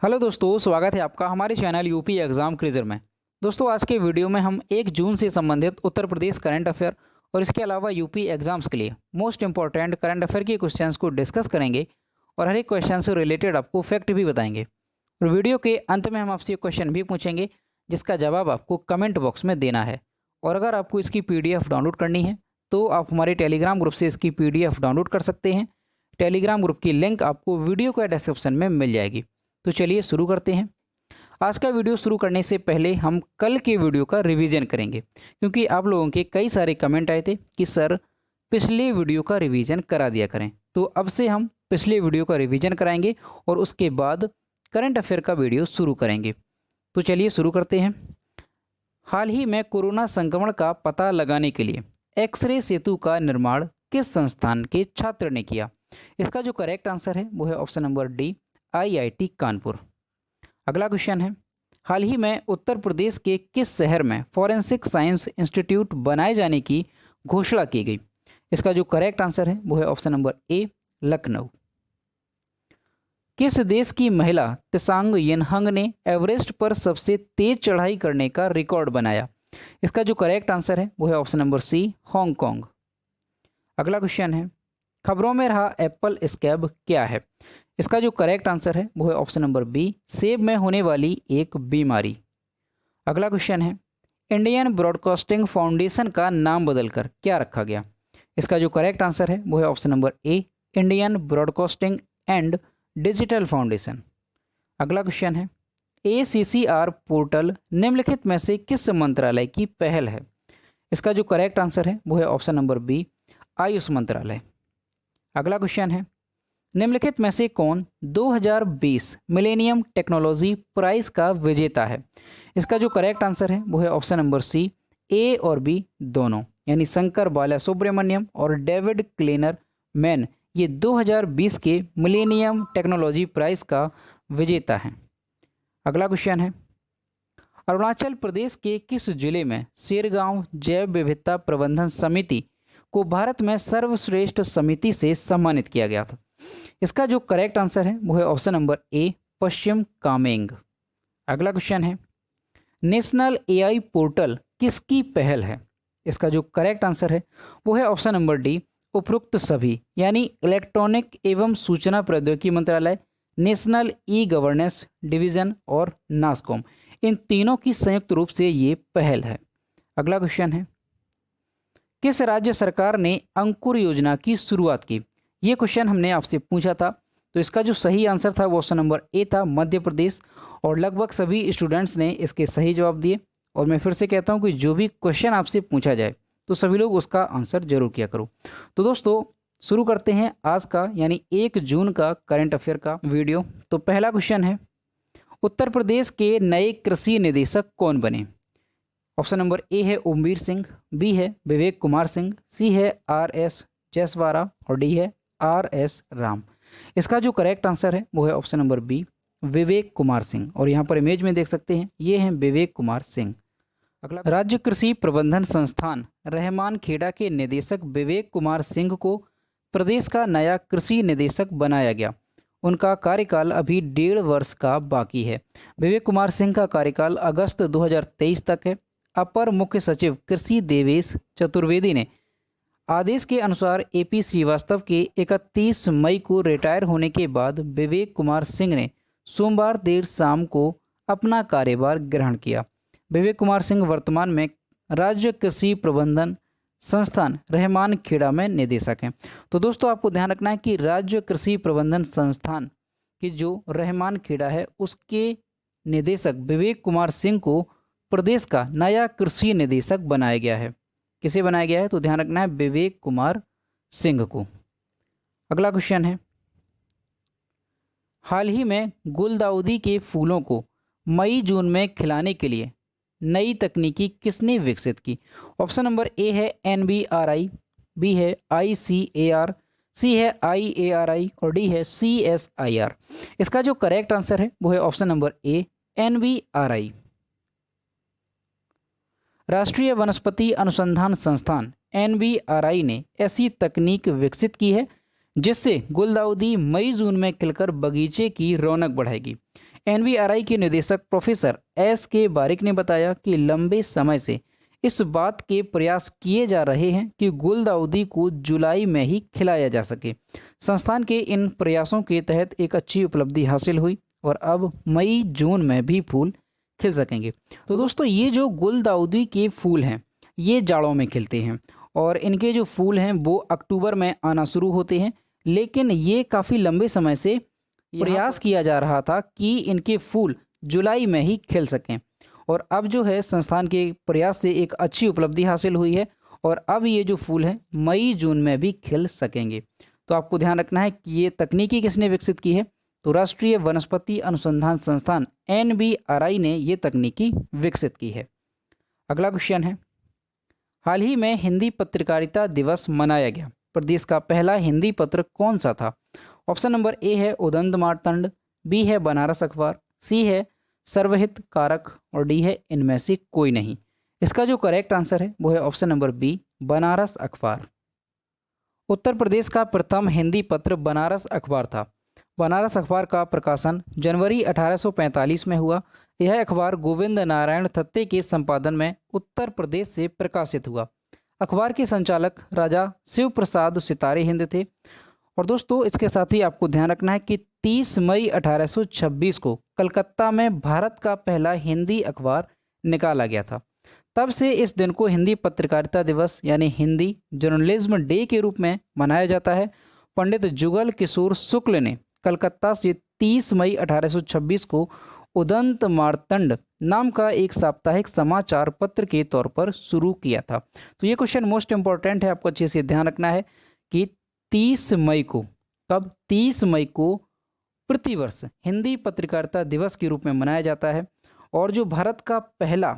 Hello दोस्तों, स्वागत है आपका हमारे चैनल यूपी एग्ज़ाम क्विज़र में। दोस्तों, आज के वीडियो में हम 1 जून से संबंधित उत्तर प्रदेश करंट अफेयर और इसके अलावा यूपी एग्ज़ाम्स के लिए मोस्ट इंपॉर्टेंट करंट अफेयर के क्वेश्चंस को डिस्कस करेंगे और हर एक क्वेश्चन से रिलेटेड आपको फैक्ट भी बताएंगे। और वीडियो के अंत में हम आपसे एक क्वेश्चन भी पूछेंगे जिसका जवाब आपको कमेंट बॉक्स में देना है। और अगर आपको इसकी PDF डाउनलोड करनी है तो आप हमारे टेलीग्राम ग्रुप से इसकी PDF डाउनलोड कर सकते हैं। टेलीग्राम ग्रुप की लिंक आपको वीडियो के डिस्क्रिप्शन में मिल जाएगी। तो चलिए शुरू करते हैं। आज का वीडियो शुरू करने से पहले हम कल के वीडियो का रिवीजन करेंगे, क्योंकि आप लोगों के कई सारे कमेंट आए थे कि सर पिछले वीडियो का रिवीजन करा दिया करें। तो अब से हम पिछले वीडियो का रिवीजन कराएंगे और उसके बाद करंट अफेयर का वीडियो शुरू करेंगे। तो चलिए शुरू करते हैं। हाल ही में कोरोना संक्रमण का पता लगाने के लिए एक्सरे सेतु का निर्माण किस संस्थान के छात्र ने किया? इसका जो करेक्ट आंसर है वो है option number D, IIT Kanpur. अगला क्वेश्चन है, हाल ही में उत्तर प्रदेश के किस शहर में फॉरेंसिक साइंस इंस्टीट्यूट बनाए जाने की घोषणा की गई? इसका जो करेक्ट आंसर है वो है ऑप्शन नंबर ए, लखनऊ। किस देश की महिला त्सांग यिनहंग ने एवरेस्ट पर सबसे तेज चढ़ाई करने का रिकॉर्ड बनाया? इसका जो करेक्ट आंसर है वो है ऑप्शन नंबर सी, हांगकांग। अगला क्वेश्चन है, खबरों में रहा एप्पल स्कैब क्या है? इसका जो करेक्ट आंसर है वो है ऑप्शन नंबर बी, सेब में होने वाली एक बीमारी। अगला क्वेश्चन है, इंडियन ब्रॉडकास्टिंग फाउंडेशन का नाम बदलकर क्या रखा गया? इसका जो करेक्ट आंसर है वो है option number A, Indian broadcasting and digital foundation. अगला क्वेश्चन है, ACCR पोर्टल निम्नलिखित में से किस मंत्रालय की पहल है? इसका जो करेक्ट आंसर है वो है ऑप्शन नंबर बी, आयुष मंत्रालय। अगला क्वेश्चन है, निम्नलिखित में से कौन 2020 मिलेनियम टेक्नोलॉजी प्राइज का विजेता है? इसका जो करेक्ट आंसर है वो है ऑप्शन नंबर सी, ए और बी दोनों, यानी शंकर बालासुब्रमण्यम और डेविड क्लेनर मैन ये 2020 के मिलेनियम टेक्नोलॉजी प्राइज का विजेता है। अगला क्वेश्चन है, अरुणाचल प्रदेश के किस जिले में शेरगांव जैव विविधता प्रबंधन समिति को भारत में सर्वश्रेष्ठ समिति से सम्मानित किया गया था? इसका जो करेक्ट आंसर है वो है ऑप्शन नंबर ए, पश्चिम कामेंग। अगला क्वेश्चन है, नेशनल AI पोर्टल किसकी पहल है? इसका जो करेक्ट आंसर है वो है ऑप्शन नंबर डी, उपरोक्त सभी, यानी इलेक्ट्रॉनिक एवं सूचना प्रौद्योगिकी मंत्रालय, नेशनल E-गवर्नेंस डिवीजन और नासकॉम, इन तीनों की संयुक्त रूप से ये पहल है। अगला क्वेश्चन है, किस राज्य सरकार ने अंकुर योजना की शुरुआत की? ये क्वेश्चन हमने आपसे पूछा था, तो इसका जो सही आंसर था वो ऑप्शन नंबर ए था, मध्य प्रदेश। और लगभग सभी स्टूडेंट्स ने इसके सही जवाब दिए। और मैं फिर से कहता हूँ कि जो भी क्वेश्चन आपसे पूछा जाए तो सभी लोग उसका आंसर जरूर किया करो। तो दोस्तों शुरू करते हैं आज का यानी 1 जून का करंट अफेयर का वीडियो। तो पहला क्वेश्चन है, उत्तर प्रदेश के नए कृषि निदेशक कौन बने? ऑप्शन नंबर ए है ओमवीर सिंह, बी है विवेक कुमार सिंह, सी है RS जैसवारा और डी है RS राम। इसका जो करेक्ट आंसर है वो है option number B, Vivek Kumar Singh. और यहाँ पर इमेज में देख सकते हैं ये हैं विवेक कुमार सिंह। अगला, राज्य कृषि प्रबंधन संस्थान रहमान खेड़ा के निदेशक विवेक कुमार सिंह को प्रदेश का नया कृषि निदेशक बनाया गया। उनका कार्यकाल अभी 1.5 वर्ष का बाकी है। विवेक कुमार सिंह का कार्यकाल अगस्त 2023 तक है। अपर मुख्य सचिव कृषि देवेश चतुर्वेदी ने आदेश के अनुसार AP श्रीवास्तव के 31 मई को रिटायर होने के बाद विवेक कुमार सिंह ने सोमवार देर शाम को अपना कार्यभार ग्रहण किया। विवेक कुमार सिंह वर्तमान में राज्य कृषि प्रबंधन संस्थान रहमान खेड़ा में निदेशक हैं। तो दोस्तों आपको ध्यान रखना है कि राज्य कृषि प्रबंधन संस्थान की जो रहमान खेड़ा है उसके निदेशक विवेक कुमार सिंह को प्रदेश का नया कृषि निदेशक बनाया गया है। किसे बनाया गया है? तो ध्यान रखना है विवेक कुमार सिंह को। अगला क्वेश्चन है, हाल ही में गुलदाउदी के फूलों को मई जून में खिलाने के लिए नई तकनीकी किसने विकसित की? ऑप्शन नंबर ए है NBRI, बी है ICAR, सी है IARI और डी है CSIR। इसका जो करेक्ट आंसर है वो है ऑप्शन नंबर ए, NBRI। राष्ट्रीय वनस्पति अनुसंधान संस्थान NBRI ने ऐसी तकनीक विकसित की है जिससे गुलदाउदी मई जून में खिलकर बगीचे की रौनक बढ़ाएगी। एनबीआरआई के निदेशक प्रोफेसर एस के बारिक ने बताया कि लंबे समय से इस बात के प्रयास किए जा रहे हैं कि गुलदाउदी को जुलाई में ही खिलाया जा सके। संस्थान के इन प्रयासों के तहत एक अच्छी उपलब्धि हासिल हुई और अब मई जून में भी फूल खिल सकेंगे। तो दोस्तों ये जो गुलदाउदी के फूल हैं ये जाड़ों में खिलते हैं और इनके जो फूल हैं वो अक्टूबर में आना शुरू होते हैं, लेकिन ये काफ़ी लंबे समय से प्रयास किया जा रहा था कि इनके फूल जुलाई में ही खिल सकें और अब जो है संस्थान के प्रयास से एक अच्छी उपलब्धि हासिल हुई है और अब ये जो फूल हैं मई जून में भी खिल सकेंगे। तो आपको ध्यान रखना है कि ये तकनीकी किसने विकसित की है, तो राष्ट्रीय वनस्पति अनुसंधान संस्थान एनबीआरआई ने ये तकनीकी विकसित की है। अगला क्वेश्चन है, हाल ही में हिंदी पत्रकारिता दिवस मनाया गया, प्रदेश का पहला हिंदी पत्र कौन सा था? ऑप्शन नंबर ए है उदंत मार्तंड, बी है बनारस अखबार, सी है सर्वहित कारक और डी है इनमें से कोई नहीं। इसका जो करेक्ट आंसर है वो है ऑप्शन नंबर बी, बनारस अखबार। उत्तर प्रदेश का प्रथम हिंदी पत्र बनारस अखबार था। बनारस अखबार का प्रकाशन जनवरी 1845 में हुआ। यह अखबार गोविंद नारायण थत्ते के संपादन में उत्तर प्रदेश से प्रकाशित हुआ। अखबार के संचालक राजा शिव प्रसाद सितारे हिंद थे। और दोस्तों इसके साथ ही आपको ध्यान रखना है कि 30 मई 1826 को कलकत्ता में भारत का पहला हिंदी अखबार निकाला गया था। तब से इस दिन को हिंदी पत्रकारिता दिवस यानी हिंदी जर्नलिज्म डे के रूप में मनाया जाता है। पंडित जुगल किशोर शुक्ल ने कलकत्ता से 30 मई 1826 को उदंत मार्तंड नाम का एक साप्ताहिक समाचार पत्र के तौर पर शुरू किया था। तो ये क्वेश्चन मोस्ट इंपॉर्टेंट है, आपको अच्छे से ध्यान रखना है कि 30 मई को, कब 30 मई को प्रतिवर्ष हिंदी पत्रकारिता दिवस के रूप में मनाया जाता है। और जो भारत का पहला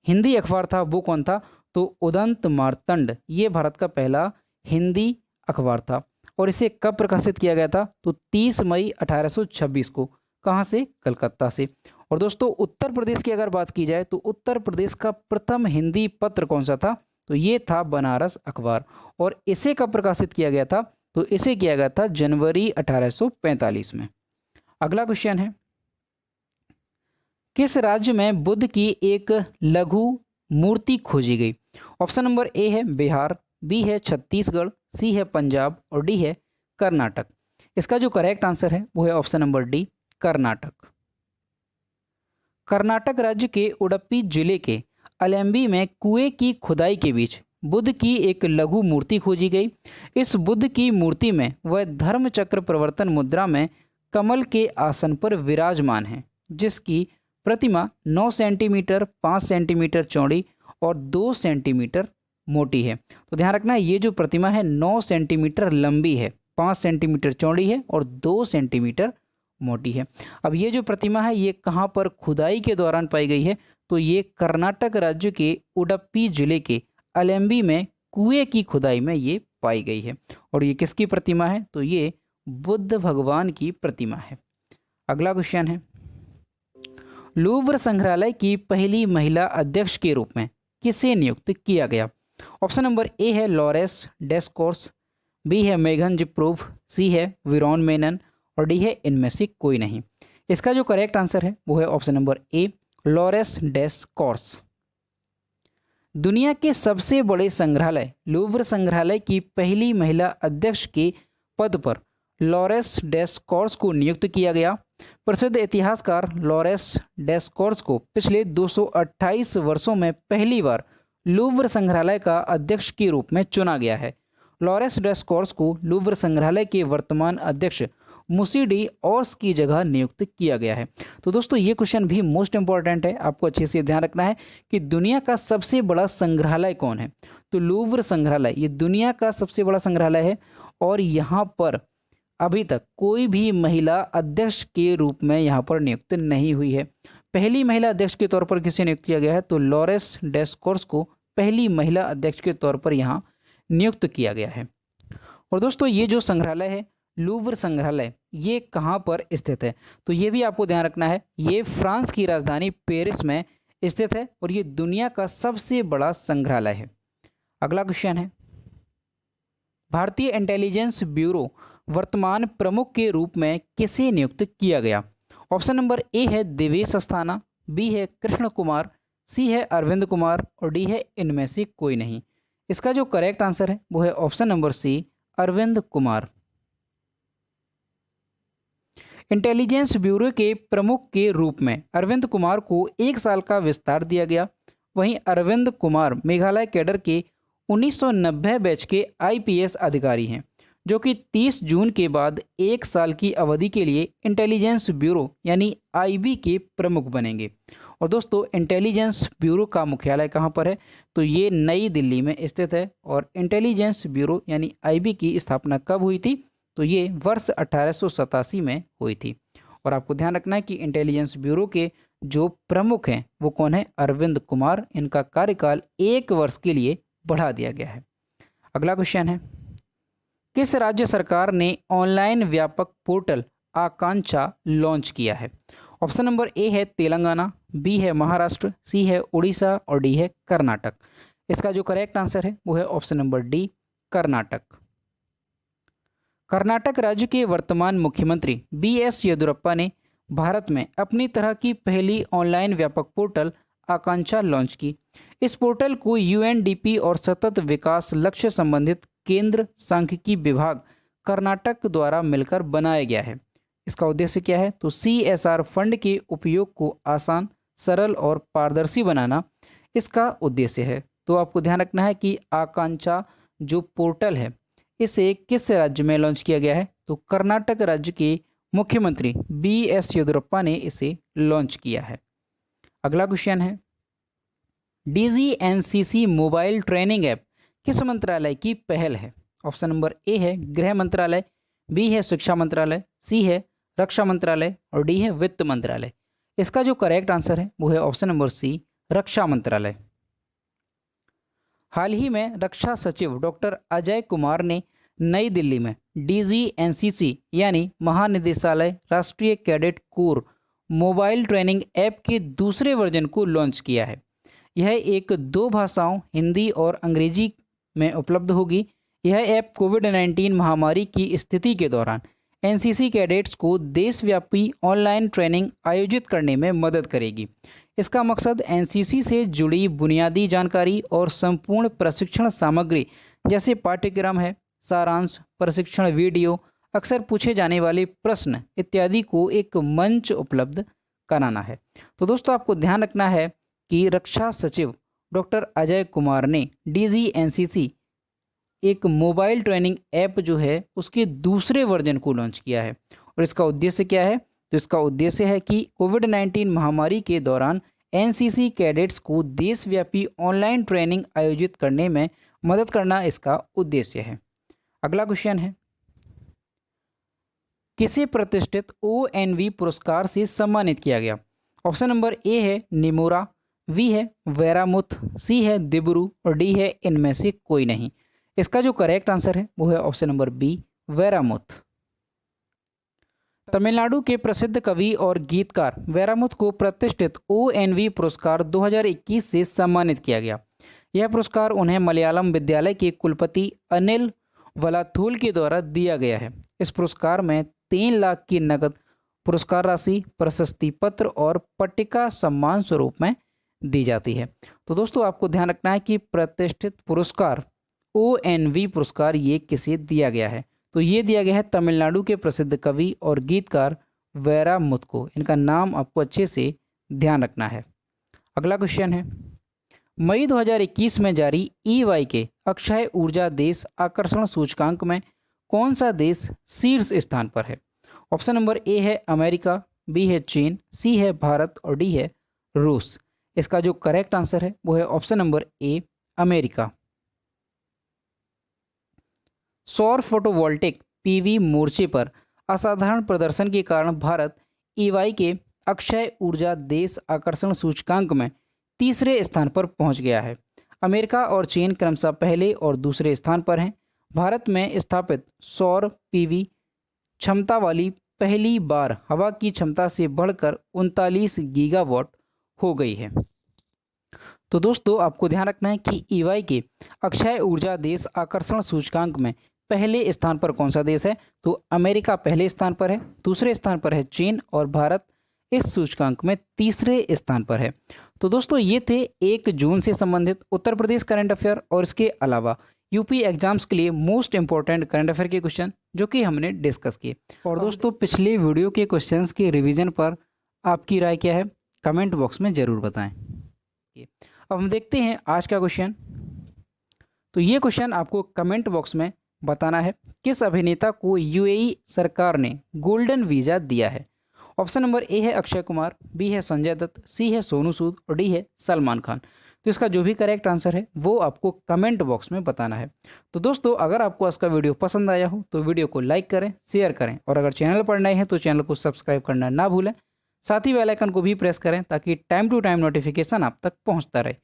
हिंदी अखबार था वो कौन था, तो उदंत मार्तंड, ये भारत का पहला हिंदी अखबार था। और इसे कब प्रकाशित किया गया था, तो 30 मई 1826 को। कहाँ से, कलकत्ता से। और दोस्तों उत्तर प्रदेश की अगर बात की जाए तो उत्तर प्रदेश का प्रथम हिंदी पत्र कौन सा था, तो ये था बनारस अखबार। और इसे कब प्रकाशित किया गया था, तो इसे किया गया था जनवरी 1845 में। अगला क्वेश्चन है, किस राज्य में बुद्ध की एक लघु मूर्ति खोजी गई? ऑप्शन नंबर ए है बिहार, बी है छत्तीसगढ़, सी है पंजाब और डी है कर्नाटक। इसका जो करेक्ट आंसर है वो है option number D, Karnataka. Karnataka राज्य के उडुपी जिले के अलेम्बी में कुएं की खुदाई के बीच बुद्ध की एक लघु मूर्ति खोजी गई। इस बुद्ध की मूर्ति में वह धर्म चक्र प्रवर्तन मुद्रा में कमल के आसन पर विराजमान है, जिसकी प्रतिमा 9 सेंटीमीटर 5 सेंटीमीटर चौड़ी और 2 सेंटीमीटर मोटी है। तो ध्यान रखना ये जो प्रतिमा है 9 सेंटीमीटर लंबी है, 5 सेंटीमीटर चौड़ी है और 2 सेंटीमीटर मोटी है। अब ये जो प्रतिमा है ये कहाँ पर खुदाई के दौरान पाई गई है, तो ये कर्नाटक राज्य के उडुपी जिले के अलेम्बी में कुएं की खुदाई में ये पाई गई है। और ये किसकी प्रतिमा है, तो ये बुद्ध भगवान की प्रतिमा है। अगला क्वेश्चन है, लूव्र संग्रहालय की पहली महिला अध्यक्ष के रूप में किसे नियुक्त किया गया? ऑप्शन नंबर ए है लॉरेस डेस्कोर्स, बी है मेघन जिप्रोव, सी है विरोन मेनन और डी है इनमें से कोई नहीं। इसका जो करेक्ट आंसर है वो है ऑप्शन नंबर ए, लॉरेस डेस्कोर्स। दुनिया के सबसे बड़े संग्रहालय लूव्र संग्रहालय की पहली महिला अध्यक्ष के पद पर लॉरेस डेस्कोर्स को नियुक्त किया गया। प्रसिद्ध इतिहासकार लॉरेस डेस्कोर्स को पिछले 228 वर्षों में पहली बार लूव्र संग्रहालय का अध्यक्ष के रूप में चुना गया है। लॉरेस डेस्कोर्स को लूव्र संग्रहालय के वर्तमान अध्यक्ष मुसीडी ऑर्स की जगह नियुक्त किया गया है। तो दोस्तों ये क्वेश्चन भी मोस्ट इंपॉर्टेंट है, आपको अच्छे से ध्यान रखना है कि दुनिया का सबसे बड़ा संग्रहालय कौन है, तो लूव्र संग्रहालय ये दुनिया का सबसे बड़ा संग्रहालय है। और यहाँ पर अभी तक कोई भी महिला अध्यक्ष के रूप में यहाँ पर नियुक्त नहीं हुई है। पहली महिला अध्यक्ष के तौर पर किसे नियुक्त किया गया है, तो लॉरेस डेस्कोर्स को पहली महिला अध्यक्ष के तौर पर यहाँ नियुक्त किया गया है। और दोस्तों ये जो संग्रहालय है लूव्र संग्रहालय ये कहाँ पर स्थित है, तो ये भी आपको ध्यान रखना है, ये फ्रांस की राजधानी पेरिस में स्थित है और ये दुनिया का सबसे बड़ा संग्रहालय है। अगला क्वेश्चन है, भारतीय इंटेलिजेंस ब्यूरो वर्तमान प्रमुख के रूप में किसे नियुक्त किया गया? ऑप्शन नंबर ए है देवेश अस्थाना, बी है कृष्ण कुमार, सी है अरविंद कुमार और डी है इनमें से कोई नहीं। इसका जो करेक्ट आंसर है वो है option number C, Arvind Kumar. Intelligence bureau के प्रमुख के रूप में अरविंद कुमार को 1 साल का विस्तार दिया गया। वहीं अरविंद कुमार मेघालय कैडर के 1990 बैच के आईपीएस अधिकारी हैं, जो कि 30 जून के बाद 1 साल की अवधि के लिए इंटेलिजेंस ब्यूरो यानी आईबी के प्रमुख बनेंगे। और दोस्तों, इंटेलिजेंस ब्यूरो का मुख्यालय कहाँ पर है? तो ये नई दिल्ली में स्थित है। और इंटेलिजेंस ब्यूरो यानी आईबी की स्थापना कब हुई थी? तो ये वर्ष 1887 में हुई थी। और आपको ध्यान रखना है कि इंटेलिजेंस ब्यूरो के जो प्रमुख हैं वो कौन है? अरविंद कुमार। इनका कार्यकाल 1 वर्ष के लिए बढ़ा दिया गया है। अगला क्वेश्चन है, किस राज्य सरकार ने ऑनलाइन व्यापक पोर्टल आकांक्षा लॉन्च किया है? ऑप्शन नंबर ए है तेलंगाना, बी है महाराष्ट्र, सी है उड़ीसा और डी है कर्नाटक। इसका जो करेक्ट आंसर है वो है option number D, Karnataka. Karnataka राज्य के वर्तमान मुख्यमंत्री बीएस येदियुरप्पा ने भारत में अपनी तरह की पहली ऑनलाइन व्यापक पोर्टल आकांक्षा लॉन्च की। इस पोर्टल को यूएनडीपी और सतत विकास लक्ष्य संबंधित केंद्र सांख्यिकी विभाग कर्नाटक द्वारा मिलकर बनाया गया है। इसका उद्देश्य क्या है? तो सीएसआर फंड के उपयोग को आसान, सरल और पारदर्शी बनाना इसका उद्देश्य है। तो आपको ध्यान रखना है कि आकांक्षा जो पोर्टल है इसे किस राज्य में लॉन्च किया गया है? तो कर्नाटक राज्य के मुख्यमंत्री बीएस येदियुरप्पा ने इसे लॉन्च किया है। अगला क्वेश्चन है, डीजीएनसीसी मोबाइल ट्रेनिंग ऐप किस मंत्रालय की पहल है? ऑप्शन नंबर ए है गृह मंत्रालय, बी है शिक्षा मंत्रालय, सी है रक्षा मंत्रालय और डी है वित्त मंत्रालय। इसका जो करेक्ट आंसर है वो है ऑप्शन नंबर सी, रक्षा मंत्रालय। हाल ही में रक्षा सचिव डॉक्टर अजय कुमार ने नई दिल्ली में डीजीएनसीसी यानी महानिदेशालय राष्ट्रीय cadet corps mobile training app के दूसरे वर्जन को लॉन्च किया है। यह एक 2 भाषाओं हिंदी और अंग्रेजी में उपलब्ध होगी। यह ऐप कोविड-19 महामारी की स्थिति के दौरान एनसीसी कैडेट्स को देशव्यापी ऑनलाइन ट्रेनिंग आयोजित करने में मदद करेगी। इसका मकसद एनसीसी से जुड़ी बुनियादी जानकारी और संपूर्ण प्रशिक्षण सामग्री जैसे पाठ्यक्रम है, सारांश, प्रशिक्षण वीडियो, अक्सर पूछे जाने वाले प्रश्न इत्यादि को एक मंच उपलब्ध कराना है। तो दोस्तों, आपको ध्यान रखना है कि रक्षा सचिव डॉक्टर अजय कुमार ने डीजीएनसीसी एक मोबाइल ट्रेनिंग ऐप जो है उसके दूसरे वर्जन को लॉन्च किया है। और इसका उद्देश्य क्या है? तो इसका उद्देश्य है कि कोविड-19 महामारी के दौरान एनसीसी कैडेट्स को देशव्यापी ऑनलाइन ट्रेनिंग आयोजित करने में मदद करना इसका उद्देश्य है। अगला क्वेश्चन है, किसे प्रतिष्ठित ओएनवी पुरस्कार से सम्मानित किया गया? ऑप्शन नंबर ए है निमोरा, बी है वेरामुथ, सी है दिब्रू और डी है इनमें से कोई नहीं। इसका जो करेक्ट आंसर है वो है ऑप्शन नंबर बी, वेरामुथ। तमिलनाडु के प्रसिद्ध कवि और गीतकार वेरामुथ को प्रतिष्ठित ओएनवी पुरस्कार 2021 से सम्मानित किया गया। यह पुरस्कार उन्हें मलयालम विद्यालय के कुलपति अनिल वलाथूल के द्वारा दिया गया है। इस पुरस्कार में 3 लाख की नकद पुरस्कार राशि, प्रशस्ति पत्र और पट्टिका सम्मान स्वरूप में दी जाती है। तो दोस्तों, आपको ध्यान रखना है कि प्रतिष्ठित पुरस्कार ओएनवी पुरस्कार ये किसे दिया गया है? तो ये दिया गया है तमिलनाडु के प्रसिद्ध कवि और गीतकार वेरामुथ को। इनका नाम आपको अच्छे से ध्यान रखना है। अगला क्वेश्चन है, मई 2021 में जारी ईवाई के अक्षय ऊर्जा देश आकर्षण सूचकांक में कौन सा देश शीर्ष स्थान पर है? ऑप्शन नंबर ए है अमेरिका, बी है चीन, सी है भारत और डी है रूस। इसका जो करेक्ट आंसर है वो है ऑप्शन नंबर ए, अमेरिका। सौर फोटोवोल्टिक पीवी मोर्चे पर असाधारण प्रदर्शन के कारण भारत ईवाई के अक्षय ऊर्जा देश आकर्षण सूचकांक में तीसरे स्थान पर पहुंच गया है। अमेरिका और चीन क्रमशः पहले और दूसरे स्थान पर हैं। भारत में स्थापित सौर पीवी क्षमता वाली पहली बार हवा की क्षमता से बढ़कर 39 गीगावाट हो गई है। तो दोस्तों, आपको ध्यान रखना है कि ईवाई के अक्षय ऊर्जा देश आकर्षण सूचकांक में पहले स्थान पर कौन सा देश है? तो अमेरिका पहले स्थान पर है, दूसरे स्थान पर है चीन और भारत इस सूचकांक में तीसरे स्थान पर है। तो दोस्तों ये थे 1 जून से संबंधित उत्तर प्रदेश करंट अफेयर और इसके अलावा यूपी एग्जाम्स के लिए मोस्ट इंपॉर्टेंट करंट अफेयर के क्वेश्चन जो कि हमने डिस्कस किए। और दोस्तों पिछले वीडियो के क्वेश्चंस के रिवीजन पर आपकी राय क्या है, कमेंट बॉक्स में ज़रूर बताएं। अब हम देखते हैं आज का क्वेश्चन। तो ये क्वेश्चन आपको कमेंट बॉक्स में बताना है, किस अभिनेता को यूएई सरकार ने गोल्डन वीज़ा दिया है। ऑप्शन नंबर ए है अक्षय कुमार, बी है संजय दत्त, सी है सोनू सूद और डी है सलमान खान। तो इसका जो भी करेक्ट आंसर है वो आपको कमेंट बॉक्स में बताना है। तो दोस्तों अगर आपको आज का वीडियो पसंद आया हो तो वीडियो को लाइक करें, शेयर करें और अगर चैनल पर नए हैं तो चैनल को सब्सक्राइब करना ना भूलें। साथ ही बेल आइकन को भी प्रेस करें ताकि टाइम टू टाइम नोटिफिकेशन आप तक पहुंचता रहे।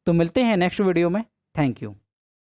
तो मिलते हैं नेक्स्ट वीडियो में। Thank you.